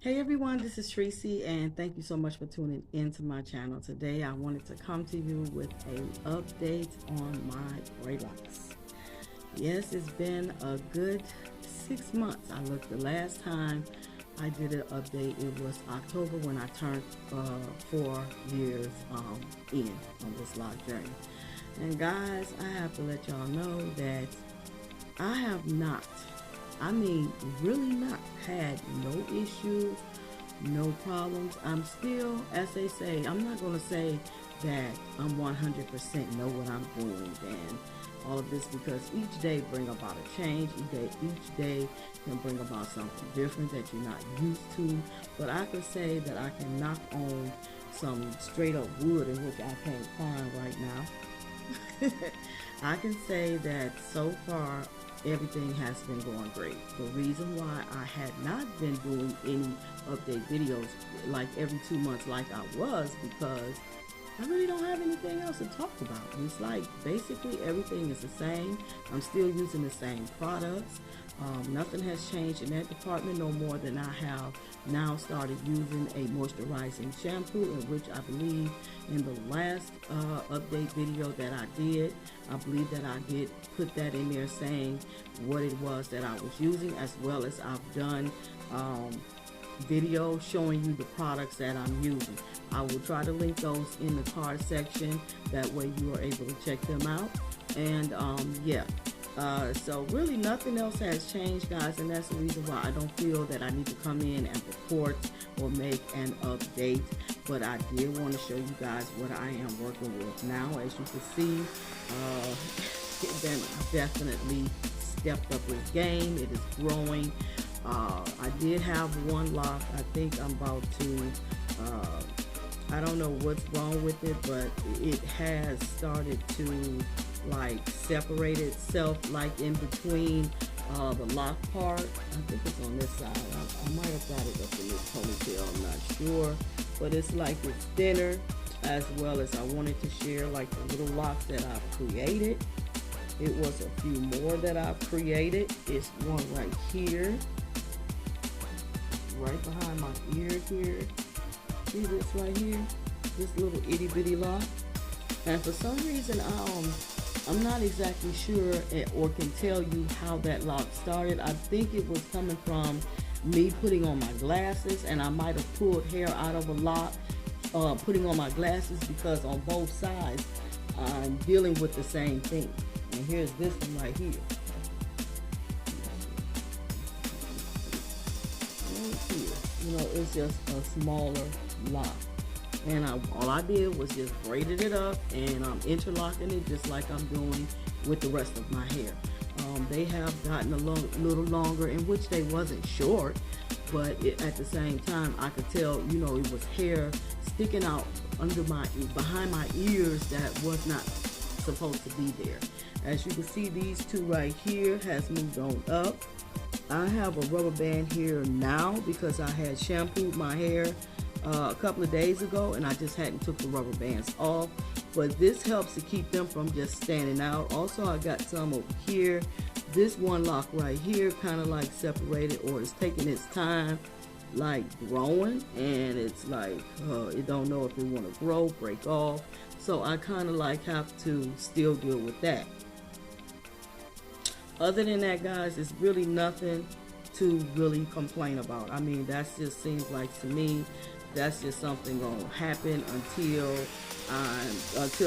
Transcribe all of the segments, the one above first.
Hey everyone, this is Tracy and thank you so much for tuning into my channel. Today I wanted to come to you with an update on my Braidlocks. Yes, it's been a good 6 months. I looked the last time I did an update, it was October when I turned 4 years in on this lock journey. And guys, I have to let y'all know that I have not, really not had no issues, no problems. I'm still, as they say, I'm not going to say that I'm 100% know what I'm doing and all of this, because each day bring about a change. Each day can bring about something different that you're not used to. But I could say that I can knock on some straight up wood, in which I can't find right now. I can say that so far everything has been going great. The reason why I had not been doing any update videos like every 2 months like I was, because I really don't have anything else to talk about. It's like basically everything is the same. I'm still using the same products. Nothing has changed in that department, no more than I have now started using a moisturizing shampoo, in which I believe in the last update video that I did, I believe that I did put that in there saying what it was that I was using, as well as I've done video showing you the products that I'm using. I will try to link those in the card section, that way you are able to check them out. And yeah, so really nothing else has changed, guys, and that's the reason why I don't feel that I need to come in and report or make an update. But I did want to show you guys what I am working with now. As you can see, it been definitely stepped up its game. It is growing. I did have one lock. I think I'm about to, I don't know what's wrong with it, but it has started to like separate itself, like in between the lock part. I think it's on this side. I might have got it up in this ponytail, I'm not sure, but it's like it's thinner, as well as I wanted to share like the little locks that I've created. It was a few more that I've created. It's one right here, right behind my ear here. See this right here? This little itty bitty lock. And for some reason, I'm not exactly sure or can tell you how that lock started. I think it was coming from me putting on my glasses, and I might have pulled hair out of a lock, putting on my glasses, because on both sides I'm dealing with the same thing. And here's this one right here. Right here. You know, it's just a smaller lock. And all I did was just braided it up, and I'm interlocking it just like I'm doing with the rest of my hair. They have gotten a little longer, in which they wasn't short, but at the same time I could tell, you know, it was hair sticking out behind my ears that was not supposed to be there. As you can see, these two right here has moved on up. I have a rubber band here now because I had shampooed my hair a couple of days ago, and I just hadn't took the rubber bands off, but this helps to keep them from just standing out. Also, I got some over here. This one lock right here kind of like separated, or it's taking its time like growing, and it's like it don't know if it want to grow, break off, so I kind of like have to still deal with that. Other than that, guys, it's really nothing to really complain about. I mean, that just seems like, to me, that's just something gonna happen until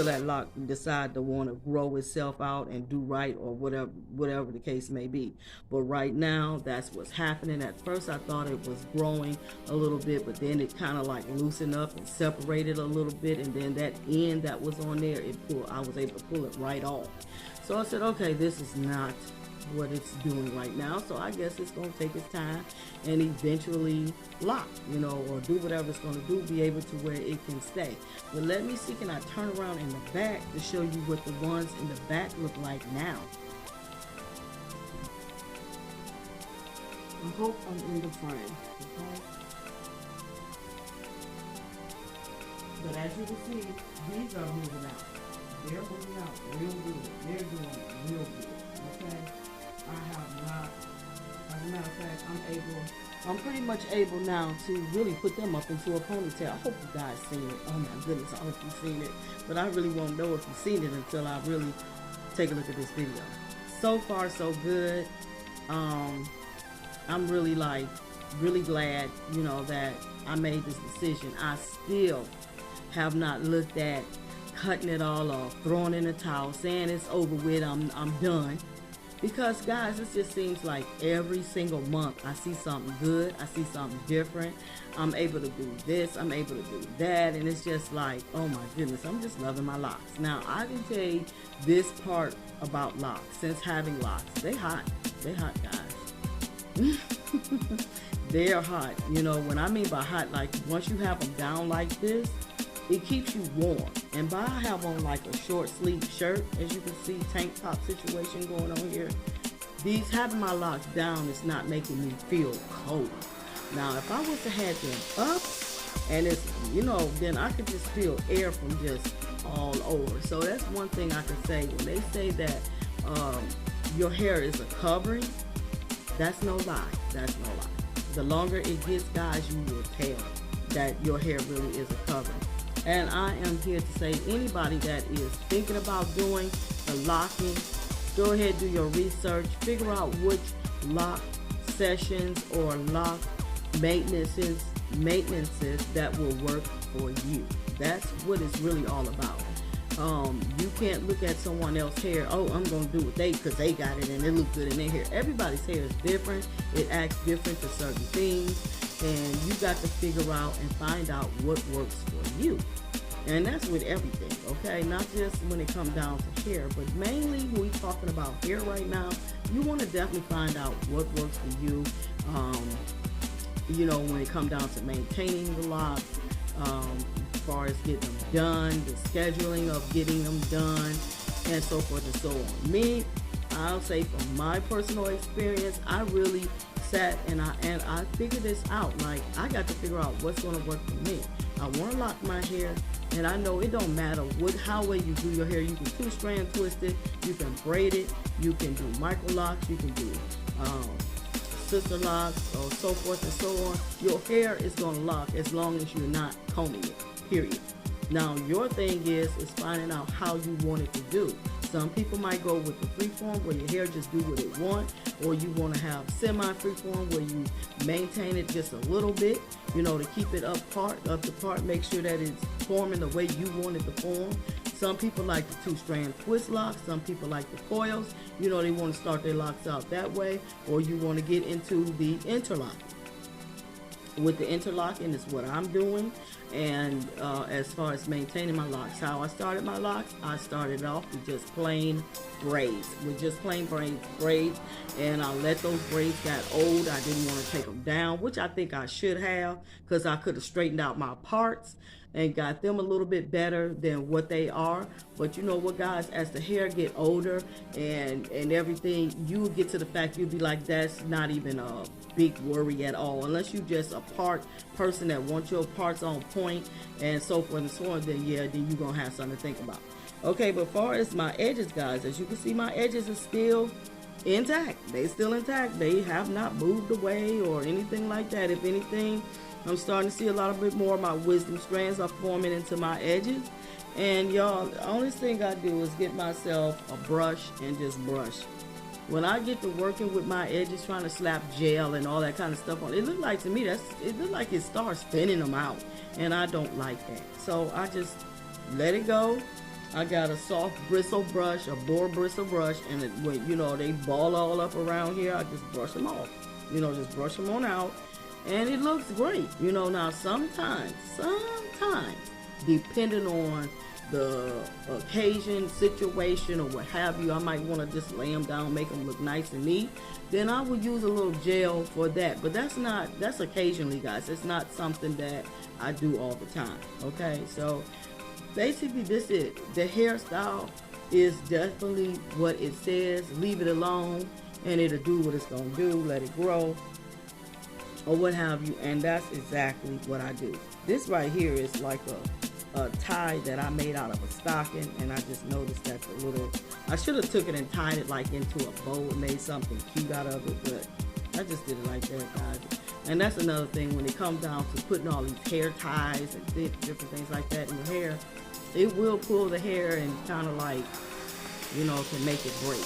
that lock decide to want to grow itself out and do right, or whatever the case may be. But right now, that's what's happening. At first I thought it was growing a little bit, but then it kind of like loosened up and separated a little bit, and then that end that was on there, I was able to pull it right off. So I said, okay, this is not what it's doing right now, so I guess it's going to take its time and eventually lock, you know, or do whatever it's going to do, be able to where it can stay. But let me see, can I turn around in the back to show you what the ones in the back look like now. I hope I'm in the frame, okay? But as you can see, these are moving out. They're moving out real good. They're doing real good, okay? I have not, as a matter of fact, I'm able I'm pretty much able now to really put them up into a ponytail. I hope you guys seen it. Oh my goodness, I hope you've seen it. But I really won't know if you've seen it until I really take a look at this video. So far, so good. I'm really really glad, you know, that I made this decision. I still have not looked at cutting it all off, throwing in the towel, saying it's over with, I'm done. Because guys, it just seems like every single month I see something good, I see something different. I'm able to do this, I'm able to do that, and it's just like, oh my goodness, I'm just loving my locks. Now, I can tell you this part about locks. Since having locks, they hot, guys. They are hot. You know, when I mean by hot, like once you have them down like this, it keeps you warm. And by I have on like a short sleeve shirt, as you can see, tank top situation going on here. These having my locks down is not making me feel cold. Now, if I was to have them up, and it's, you know, then I could just feel air from just all over. So that's one thing I can say. When they say that your hair is a covering, that's no lie. That's no lie. The longer it gets, guys, you will tell that your hair really is a covering. And I am here to say, anybody that is thinking about doing the locking, go ahead, do your research, figure out which lock sessions or lock maintenances that will work for you. That's what it's really all about. You can't look at someone else's hair, oh, I'm going to do what they, because they got it and it look good in their hair. Everybody's hair is different. It acts different to certain things. And you got to figure out and find out what works for you. And that's with everything, okay? Not just when it comes down to hair, but mainly when we're talking about hair right now, you want to definitely find out what works for you. You know, when it comes down to maintaining the locks, as far as getting them done, the scheduling of getting them done, and so forth and so on. Me, I'll say from my personal experience, I really sat and I figured this out. Like, I got to figure out what's going to work for me. I want to lock my hair, and I know it don't matter how way you do your hair. You can two-strand twist it, you can braid it, you can do micro locks, you can do sister locks, or so forth and so on. Your hair is going to lock as long as you're not combing it, period. Now, your thing is finding out how you want it to do. Some people might go with the freeform where your hair just do what it want, or you want to have semi-freeform where you maintain it just a little bit, you know, to keep it up the part, make sure that it's forming the way you want it to form. Some people like the two-strand twist locks. Some people like the coils. You know, they want to start their locks out that way, or you want to get into the interlocking. With the interlocking is what I'm doing. And as far as maintaining my locks, how I started my locks, I started off with just plain braids. Braids, and I let those braids get old. I didn't want to take them down, which I think I should have, because I could have straightened out my parts and got them a little bit better than what they are. But you know what, guys, as the hair get older and everything, you get to the fact you'll be like, that's not even a big worry at all, unless you just a person that wants your parts on point and so forth and so on. Then yeah, then you're gonna have something to think about. Okay, but as far as my edges, guys, as you can see, my edges are still intact. They still intact. They have not moved away or anything like that. If anything, I'm starting to see a lot of bit more of my wisdom strands are forming into my edges. And y'all, the only thing I do is get myself a brush and just brush. When I get to working with my edges, trying to slap gel and all that kind of stuff on, it look like to me it look like it starts thinning them out, and I don't like that. So I just let it go. I got a soft bristle brush, a boar bristle brush, and when you know they ball all up around here, I just brush them off. You know, just brush them on out, and it looks great. You know, now sometimes, depending on the occasion, situation, or what have you, I might want to just lay them down, make them look nice and neat. Then I would use a little gel for that. But that's occasionally, guys. It's not something that I do all the time. Okay, so basically this is it. The hairstyle is definitely what it says. Leave it alone and it'll do what it's gonna do. Let it grow or what have you, and that's exactly what I do. This right here is like a tie that I made out of a stocking, and I just noticed that I should have took it and tied it like into a bow and made something cute out of it, but I just did it like that, guys. And that's another thing when it comes down to putting all these hair ties and different things like that in your hair. It will pull the hair and kind of like, you know, can make it break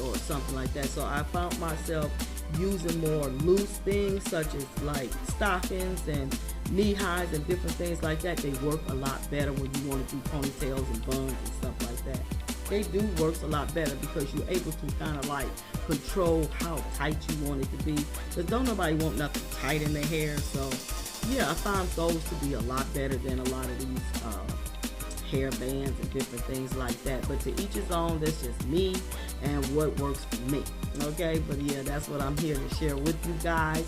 or something like that. So I found myself using more loose things such as like stockings and knee highs and different things like that. They work a lot better when you want to do ponytails and buns and stuff like that. They do works a lot better because you're able to kind of like control how tight you want it to be. Because don't nobody want nothing tight in their hair. So yeah, I found those to be a lot better than a lot of these hair bands and different things like that. But to each his own. That's just me and what works for me. Okay, but yeah, that's what I'm here to share with you guys.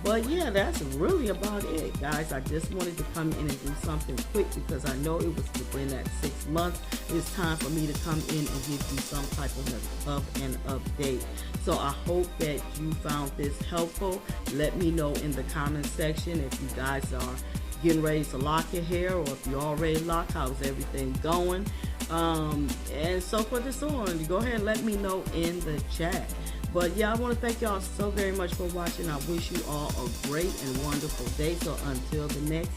But yeah, that's really about it, guys. I just wanted to come in and do something quick because I know it was within that 6 months. It's time for me to come in and give you some type of an update. So I hope that you found this helpful. Let me know in the comment section if you guys are getting ready to lock your hair, or if you're already locked, how's everything going, and so forth and so on. Go ahead and let me know in the chat. But yeah, I want to thank y'all so very much for watching. I wish you all a great and wonderful day. So until the next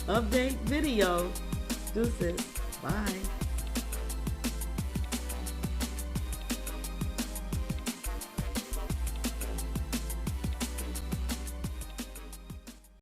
update video, deuces, bye.